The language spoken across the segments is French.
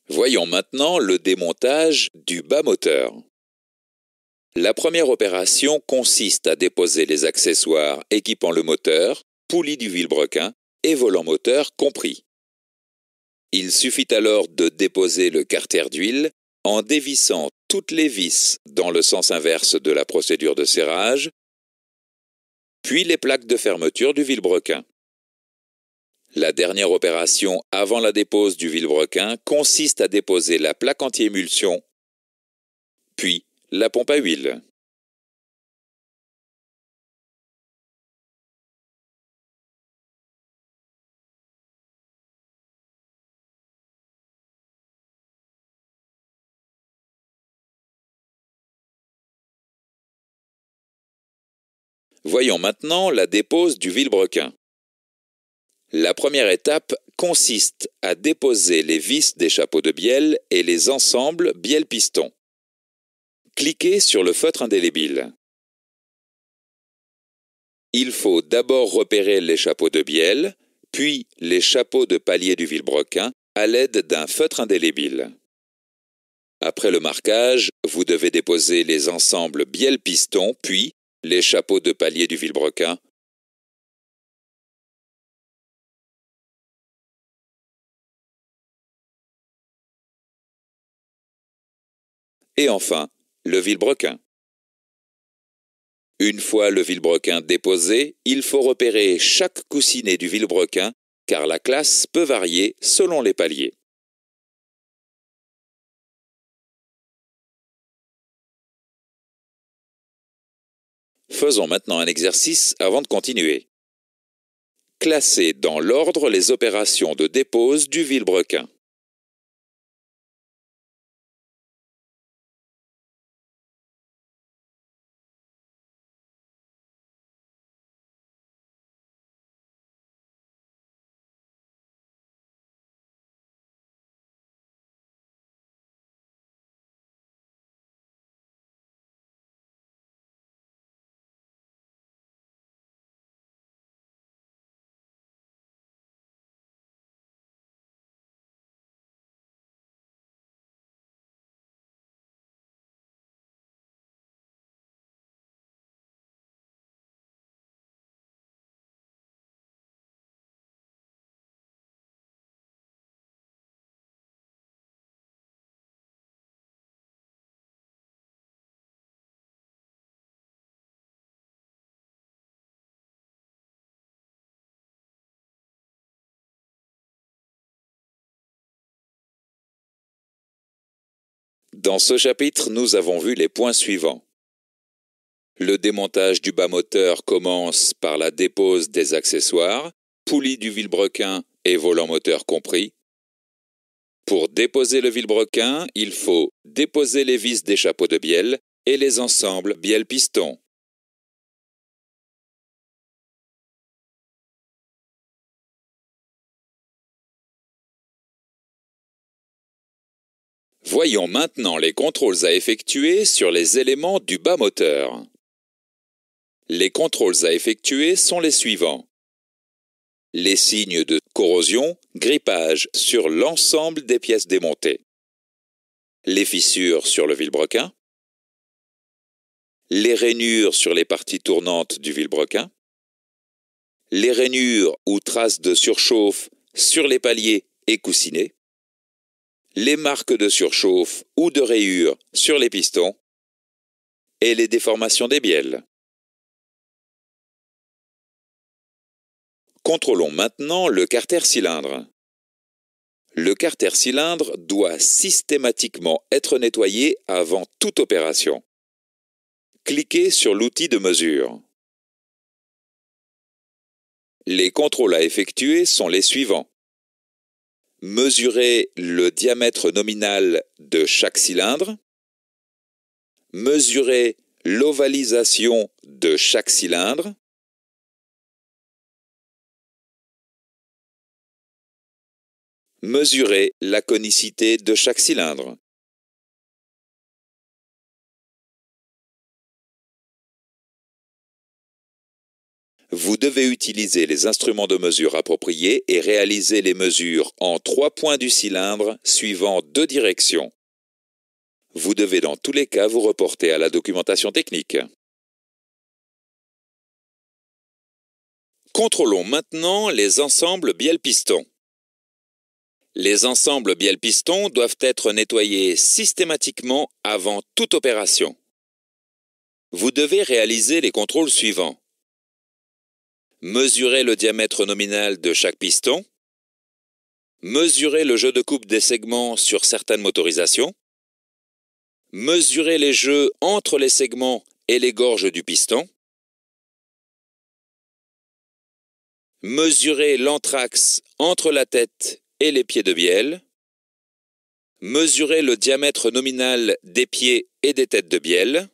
Voyons maintenant le démontage du bas moteur. La première opération consiste à déposer les accessoires équipant le moteur, poulie du vilebrequin et volant moteur compris. Il suffit alors de déposer le carter d'huile en dévissant toutes les vis dans le sens inverse de la procédure de serrage, puis les plaques de fermeture du vilebrequin. La dernière opération avant la dépose du vilebrequin consiste à déposer la plaque anti-émulsion, puis la pompe à huile. Voyons maintenant la dépose du vilebrequin. La première étape consiste à déposer les vis des chapeaux de bielle et les ensembles bielle-piston. Cliquez sur le feutre indélébile. Il faut d'abord repérer les chapeaux de bielle, puis les chapeaux de palier du vilebrequin à l'aide d'un feutre indélébile. Après le marquage, vous devez déposer les ensembles bielle-piston, puis les chapeaux de palier du vilebrequin. Et enfin, le vilebrequin. Une fois le vilebrequin déposé, il faut repérer chaque coussinet du vilebrequin car la classe peut varier selon les paliers. Faisons maintenant un exercice avant de continuer. Classez dans l'ordre les opérations de dépose du vilebrequin. Dans ce chapitre, nous avons vu les points suivants. Le démontage du bas moteur commence par la dépose des accessoires, poulie du vilebrequin et volant moteur compris. Pour déposer le vilebrequin, il faut déposer les vis des chapeaux de bielle et les ensembles bielle-piston. Voyons maintenant les contrôles à effectuer sur les éléments du bas moteur. Les contrôles à effectuer sont les suivants. Les signes de corrosion, grippage sur l'ensemble des pièces démontées. Les fissures sur le vilebrequin. Les rainures sur les parties tournantes du vilebrequin. Les rainures ou traces de surchauffe sur les paliers et coussinets. Les marques de surchauffe ou de rayures sur les pistons et les déformations des bielles. Contrôlons maintenant le carter cylindre. Le carter cylindre doit systématiquement être nettoyé avant toute opération. Cliquez sur l'outil de mesure. Les contrôles à effectuer sont les suivants. Mesurer le diamètre nominal de chaque cylindre. Mesurer l'ovalisation de chaque cylindre. Mesurer la conicité de chaque cylindre. Vous devez utiliser les instruments de mesure appropriés et réaliser les mesures en 3 points du cylindre suivant 2 directions. Vous devez dans tous les cas vous reporter à la documentation technique. Contrôlons maintenant les ensembles bielle-piston. Les ensembles bielle-piston doivent être nettoyés systématiquement avant toute opération. Vous devez réaliser les contrôles suivants. Mesurer le diamètre nominal de chaque piston. Mesurer le jeu de coupe des segments sur certaines motorisations. Mesurer les jeux entre les segments et les gorges du piston. Mesurer l'anthrax entre la tête et les pieds de bielle. Mesurer le diamètre nominal des pieds et des têtes de bielle.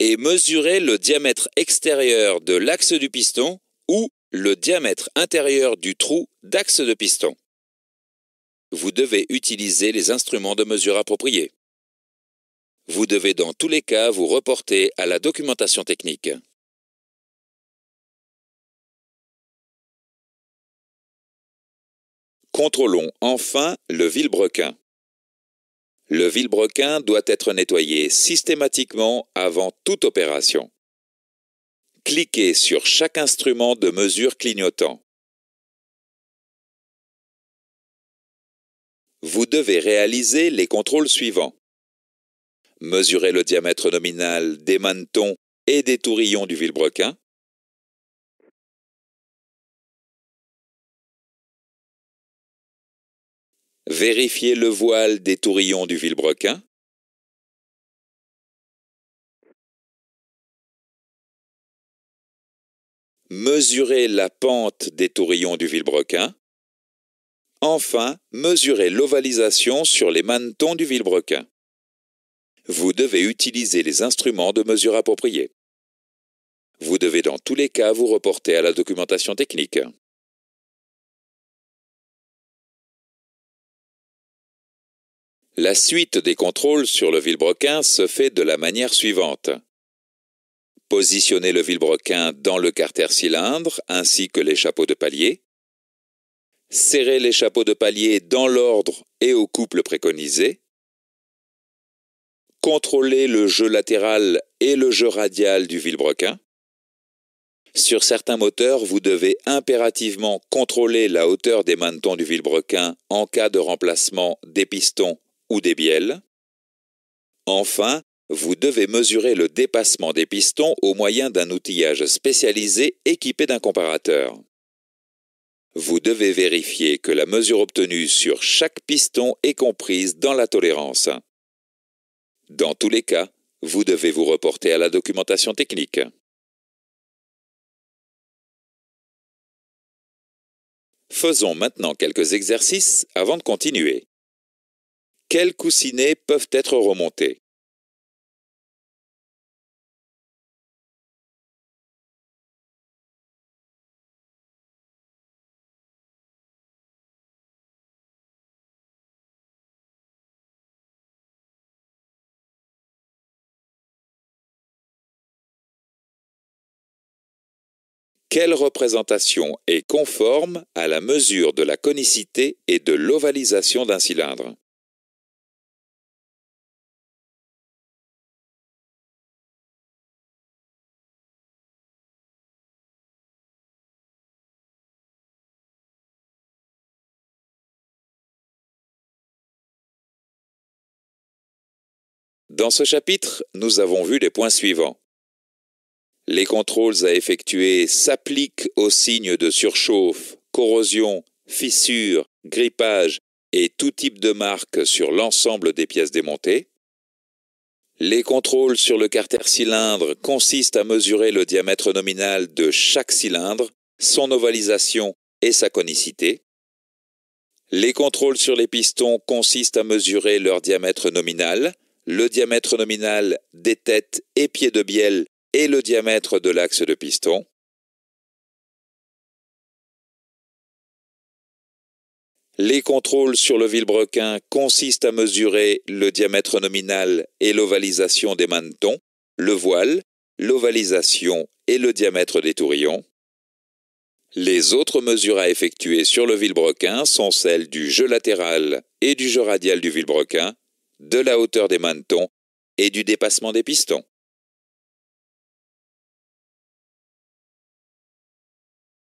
Et mesurer le diamètre extérieur de l'axe du piston ou le diamètre intérieur du trou d'axe de piston. Vous devez utiliser les instruments de mesure appropriés. Vous devez dans tous les cas vous reporter à la documentation technique. Contrôlons enfin le vilebrequin. Le vilebrequin doit être nettoyé systématiquement avant toute opération. Cliquez sur chaque instrument de mesure clignotant. Vous devez réaliser les contrôles suivants. Mesurer le diamètre nominal des manetons et des tourillons du vilebrequin. Vérifier le voile des tourillons du vilebrequin. Mesurer la pente des tourillons du vilebrequin. Enfin, mesurer l'ovalisation sur les manetons du vilebrequin. Vous devez utiliser les instruments de mesure appropriés. Vous devez dans tous les cas vous reporter à la documentation technique. La suite des contrôles sur le vilebrequin se fait de la manière suivante. Positionnez le vilebrequin dans le carter cylindre ainsi que les chapeaux de palier. Serrez les chapeaux de palier dans l'ordre et au couple préconisé. Contrôlez le jeu latéral et le jeu radial du vilebrequin. Sur certains moteurs, vous devez impérativement contrôler la hauteur des manetons du vilebrequin en cas de remplacement des pistons ou des bielles. Enfin, vous devez mesurer le dépassement des pistons au moyen d'un outillage spécialisé équipé d'un comparateur. Vous devez vérifier que la mesure obtenue sur chaque piston est comprise dans la tolérance. Dans tous les cas, vous devez vous reporter à la documentation technique. Faisons maintenant quelques exercices avant de continuer. Quels coussinets peuvent être remontés? Quelle représentation est conforme à la mesure de la conicité et de l'ovalisation d'un cylindre? Dans ce chapitre, nous avons vu les points suivants. Les contrôles à effectuer s'appliquent aux signes de surchauffe, corrosion, fissure, grippage et tout type de marque sur l'ensemble des pièces démontées. Les contrôles sur le carter cylindre consistent à mesurer le diamètre nominal de chaque cylindre, son ovalisation et sa conicité. Les contrôles sur les pistons consistent à mesurer leur diamètre nominal, le diamètre nominal des têtes et pieds de bielle et le diamètre de l'axe de piston. Les contrôles sur le vilebrequin consistent à mesurer le diamètre nominal et l'ovalisation des manetons, le voile, l'ovalisation et le diamètre des tourillons. Les autres mesures à effectuer sur le vilebrequin sont celles du jeu latéral et du jeu radial du vilebrequin, de la hauteur des manetons et du dépassement des pistons.